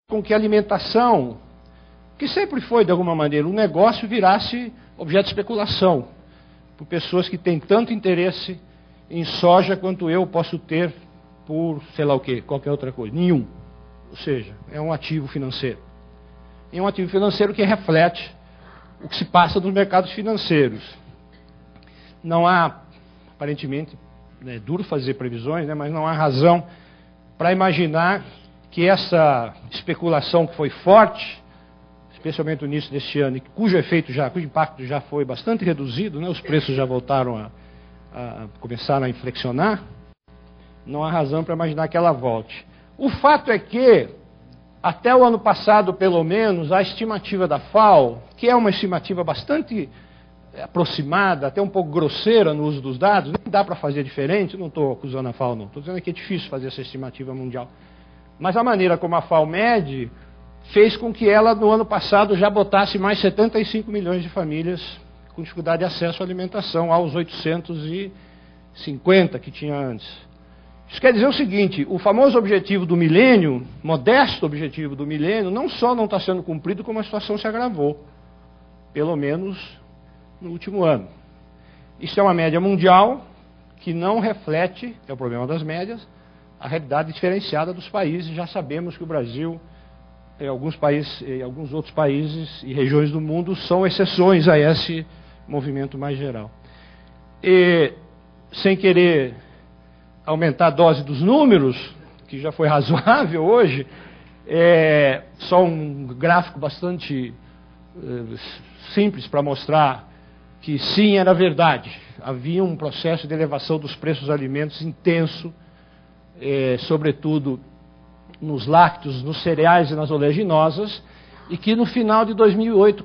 com que a alimentação, que sempre foi, de alguma maneira, um negócio, virasse objeto de especulação, por pessoas que têm tanto interesse em soja quanto eu posso ter por, sei lá o quê, qualquer outra coisa. Nenhum. Ou seja, é um ativo financeiro. É um ativo financeiro que reflete o que se passa nos mercados financeiros. Não há, aparentemente, é duro fazer previsões, né, mas não há razão para imaginar que essa especulação que foi forte, especialmente no início deste ano, cujo impacto já foi bastante reduzido, né, os preços já voltaram começaram a inflexionar, não há razão para imaginar que ela volte. O fato é que, até o ano passado, pelo menos, a estimativa da FAO, que é uma estimativa bastante aproximada, até um pouco grosseira no uso dos dados, nem dá para fazer diferente, não estou acusando a FAO, não. Estou dizendo que é difícil fazer essa estimativa mundial. Mas a maneira como a FAO mede fez com que ela, no ano passado, já botasse mais 75 milhões de famílias com dificuldade de acesso à alimentação, aos 850 que tinha antes. Isso quer dizer o seguinte: o famoso objetivo do milênio, modesto objetivo do milênio, não só não está sendo cumprido, como a situação se agravou, pelo menos no último ano. Isso é uma média mundial que não reflete, é o problema das médias, a realidade diferenciada dos países. Já sabemos que o Brasil, alguns outros países e regiões do mundo são exceções a esse movimento mais geral. E, sem querer aumentar a dose dos números, que já foi razoável hoje, só um gráfico bastante simples para mostrar que sim, era verdade. Havia um processo de elevação dos preços dos alimentos intenso, sobretudo nos lácteos, nos cereais e nas oleaginosas, e que no final de 2008,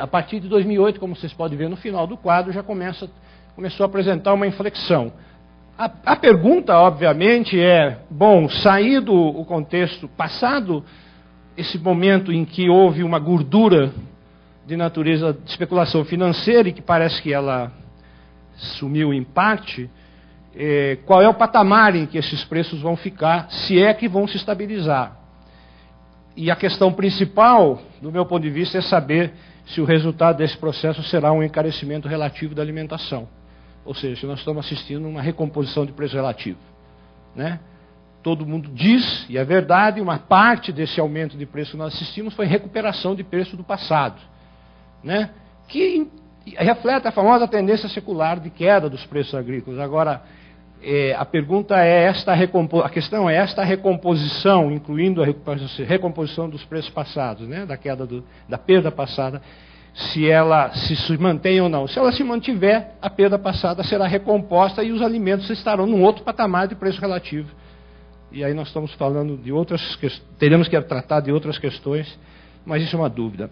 a partir de 2008, como vocês podem ver no final do quadro, já começou a apresentar uma inflexão. A pergunta, obviamente, bom, saído o contexto, passado esse momento em que houve uma gordura de natureza de especulação financeira e que parece que ela sumiu em parte, qual é o patamar em que esses preços vão ficar, se é que vão se estabilizar? E a questão principal, do meu ponto de vista, é saber se o resultado desse processo será um encarecimento relativo da alimentação. Ou seja, se nós estamos assistindo a uma recomposição de preço relativo, né? Todo mundo diz, e é verdade, uma parte desse aumento de preço que nós assistimos foi recuperação de preço do passado, né? Que reflete a famosa tendência secular de queda dos preços agrícolas. Agora, a pergunta é a questão é esta recomposição, incluindo a recomposição dos preços passados, né? Da queda da perda passada, se ela se mantém ou não. Se ela se mantiver, a perda passada será recomposta e os alimentos estarão num outro patamar de preço relativo. E aí nós estamos falando de outras questões, teremos que tratar de outras questões, mas isso é uma dúvida.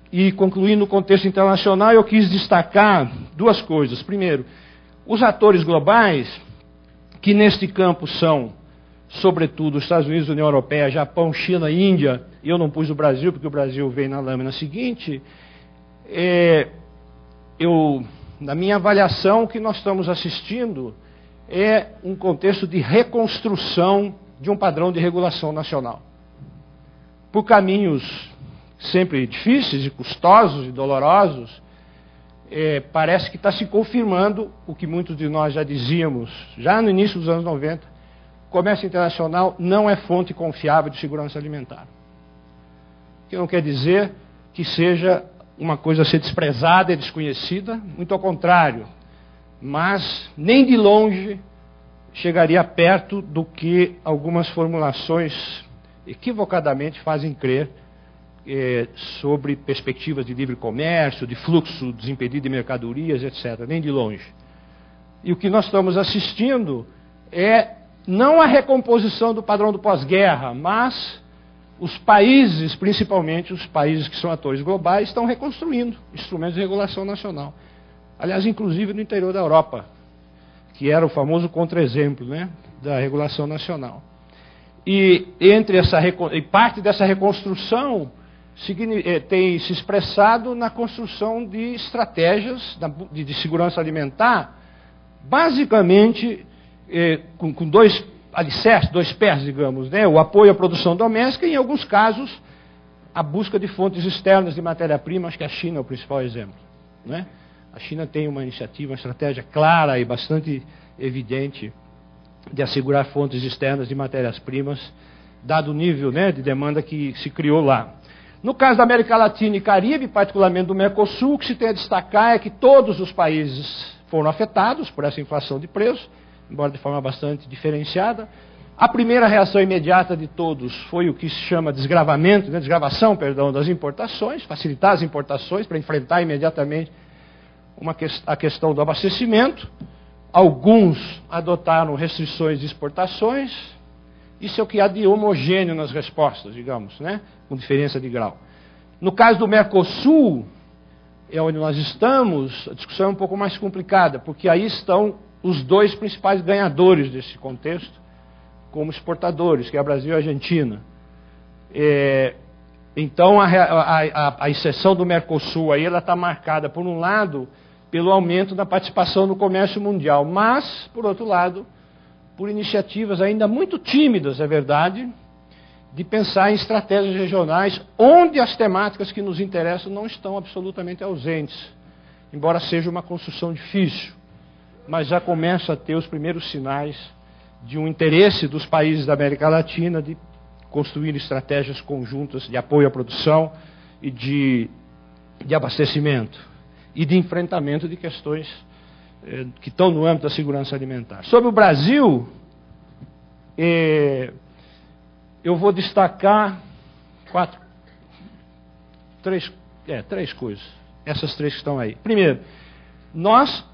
E concluindo o contexto internacional, eu quis destacar duas coisas. Primeiro, os atores globais, que neste campo são, sobretudo, os Estados Unidos, União Europeia, Japão, China, Índia, e eu não pus o Brasil, porque o Brasil vem na lâmina seguinte, na minha avaliação, o que nós estamos assistindo é um contexto de reconstrução de um padrão de regulação nacional. Por caminhos sempre difíceis e custosos e dolorosos, parece que está se confirmando o que muitos de nós já dizíamos, já no início dos anos 90, o comércio internacional não é fonte confiável de segurança alimentar. O que não quer dizer que seja uma coisa a ser desprezada e desconhecida, muito ao contrário, mas nem de longe chegaria perto do que algumas formulações equivocadamente fazem crer sobre perspectivas de livre comércio, de fluxo desimpedido de mercadorias, etc., nem de longe. E o que nós estamos assistindo não a recomposição do padrão do pós-guerra, mas os países, principalmente os países que são atores globais, estão reconstruindo instrumentos de regulação nacional. Aliás, inclusive no interior da Europa, que era o famoso contra-exemplo, né, da regulação nacional. E parte dessa reconstrução tem se expressado na construção de estratégias de segurança alimentar, basicamente com dois alicerces, dois pés, digamos, né? O apoio à produção doméstica e, em alguns casos, a busca de fontes externas de matéria-prima. Acho que a China é o principal exemplo, né? A China tem uma iniciativa, uma estratégia clara e bastante evidente de assegurar fontes externas de matérias-primas, dado o nível, né, de demanda que se criou lá. No caso da América Latina e Caribe, particularmente do Mercosul, o que se tem a destacar é que todos os países foram afetados por essa inflação de preços, embora de forma bastante diferenciada. A primeira reação imediata de todos foi o que se chama desgravamento, né, desgravação, perdão, das importações, facilitar as importações para enfrentar imediatamente a questão do abastecimento. Alguns adotaram restrições de exportações. Isso é o que há de homogêneo nas respostas, digamos, né, com diferença de grau. No caso do Mercosul, é onde nós estamos, a discussão é um pouco mais complicada, porque aí estão os dois principais ganhadores desse contexto, como exportadores, que é o Brasil e a Argentina. Então, a exceção do Mercosul aí, ela está marcada, por um lado, pelo aumento da participação no comércio mundial, mas, por outro lado, por iniciativas ainda muito tímidas, é verdade, de pensar em estratégias regionais, onde as temáticas que nos interessam não estão absolutamente ausentes, embora seja uma construção difícil, mas já começa a ter os primeiros sinais de um interesse dos países da América Latina de construir estratégias conjuntas de apoio à produção e de abastecimento e de enfrentamento de questões que estão no âmbito da segurança alimentar. Sobre o Brasil, eu vou destacar três coisas, essas três que estão aí. Primeiro, nós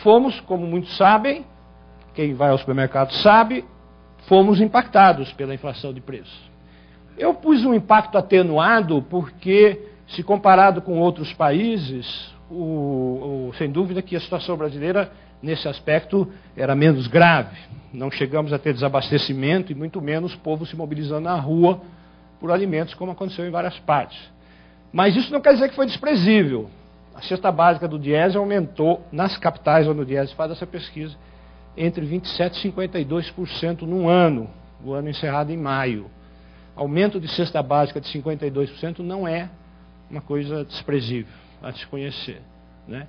fomos, como muitos sabem, quem vai ao supermercado sabe, fomos impactados pela inflação de preços. Eu pus um impacto atenuado porque, se comparado com outros países, sem dúvida que a situação brasileira, nesse aspecto, era menos grave. Não chegamos a ter desabastecimento e muito menos povo se mobilizando na rua por alimentos, como aconteceu em várias partes. Mas isso não quer dizer que foi desprezível. A cesta básica do Diese aumentou, nas capitais onde o Diese faz essa pesquisa, entre 27% e 52% num ano, o ano encerrado em maio. Aumento de cesta básica de 52% não é uma coisa desprezível a se conhecer, né?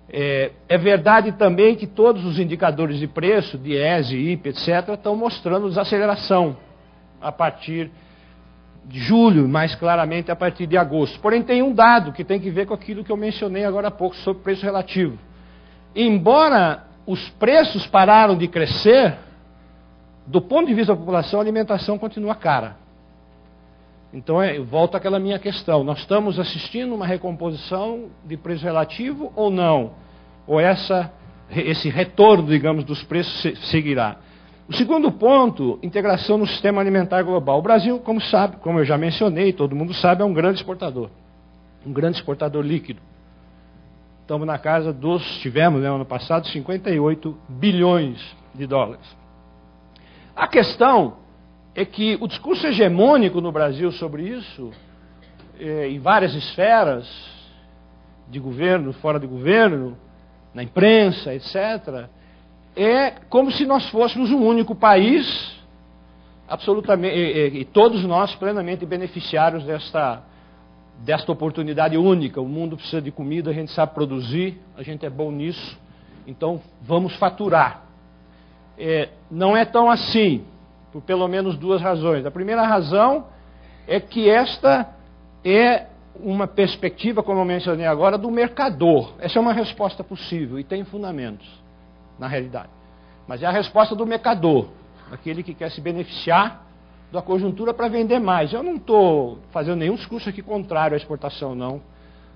É verdade também que todos os indicadores de preço, Diese, IPE, etc., estão mostrando desaceleração a partir de julho, mais claramente a partir de agosto. Porém, tem um dado que tem que ver com aquilo que eu mencionei agora há pouco sobre preço relativo. Embora os preços pararam de crescer, do ponto de vista da população, a alimentação continua cara. Então, volto àquela minha questão. Nós estamos assistindo uma recomposição de preço relativo ou não? Ou esse retorno, digamos, dos preços seguirá? O segundo ponto, integração no sistema alimentar global. O Brasil, como sabe, como eu já mencionei, todo mundo sabe, é um grande exportador líquido. Estamos na casa tivemos, né, ano passado, 58 bilhões de dólares. A questão é que o discurso hegemônico no Brasil sobre isso, em várias esferas, de governo, fora de governo, na imprensa, etc., é como se nós fôssemos um único país, absolutamente, e todos nós plenamente beneficiários desta oportunidade única. O mundo precisa de comida, a gente sabe produzir, a gente é bom nisso, então vamos faturar. Não é tão assim, por pelo menos duas razões. A primeira razão é que esta é uma perspectiva, como eu mencionei agora, do mercador. Essa é uma resposta possível e tem fundamentos, na realidade. Mas é a resposta do mercador, aquele que quer se beneficiar da conjuntura para vender mais. Eu não estou fazendo nenhum discurso aqui contrário à exportação, não.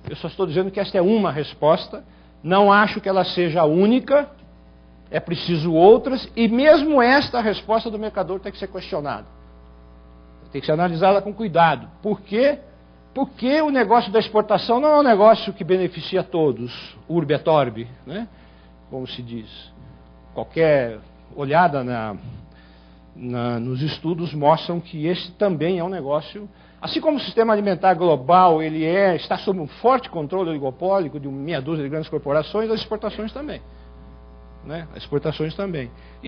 Eu só estou dizendo que esta é uma resposta. Não acho que ela seja a única. É preciso outras. E mesmo esta resposta do mercador tem que ser questionada. Tem que ser analisada com cuidado. Por quê? Porque o negócio da exportação não é um negócio que beneficia a todos, urbe et orbi, né? Como se diz. Qualquer olhada nos estudos mostram que esse também é um negócio, assim como o sistema alimentar global está sob um forte controle oligopólico de meia dúzia de grandes corporações, as exportações também, né? As exportações também.